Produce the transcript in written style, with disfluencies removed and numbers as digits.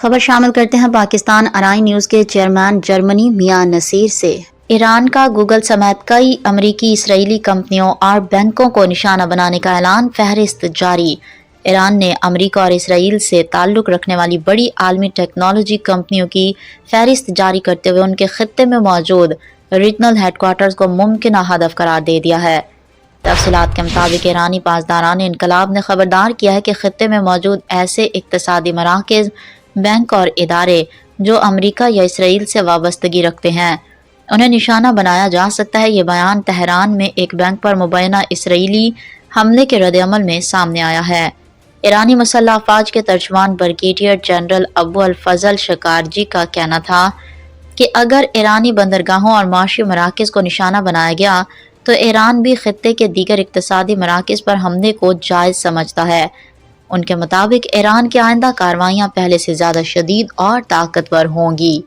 خبر شامل کرتے ہیں پاکستان آرائی نیوز کے چیئرمین جرمنی میاں نصیر سے۔ ایران کا گوگل سمیت کئی امریکی اسرائیلی کمپنیوں اور بینکوں کو نشانہ بنانے کا اعلان، فہرست جاری۔ ایران نے امریکہ اور اسرائیل سے تعلق رکھنے والی بڑی عالمی ٹیکنالوجی کمپنیوں کی فہرست جاری کرتے ہوئے ان کے خطے میں موجود ریجنل ہیڈ کوارٹرز کو ممکنہ ہدف قرار دے دیا ہے۔ تفصیلات کے مطابق ایرانی پاسداران انقلاب نے خبردار کیا ہے کہ خطے میں موجود ایسے اقتصادی مراکز، بینک اور ادارے جو امریکہ یا اسرائیل سے وابستگی رکھتے ہیں، انہیں نشانہ بنایا جا سکتا ہے۔ یہ بیان تہران میں ایک بینک پر مبینہ اسرائیلی حملے کے رد عمل میں سامنے آیا ہے۔ ایرانی مسلح افواج کے ترجمان بریگیڈیئر جنرل ابو الفضل شکارجی کا کہنا تھا کہ اگر ایرانی بندرگاہوں اور معاشی مراکز کو نشانہ بنایا گیا تو ایران بھی خطے کے دیگر اقتصادی مراکز پر حملے کو جائز سمجھتا ہے۔ ان کے مطابق ایران کی آئندہ کارروائیاں پہلے سے زیادہ شدید اور طاقتور ہوں گی۔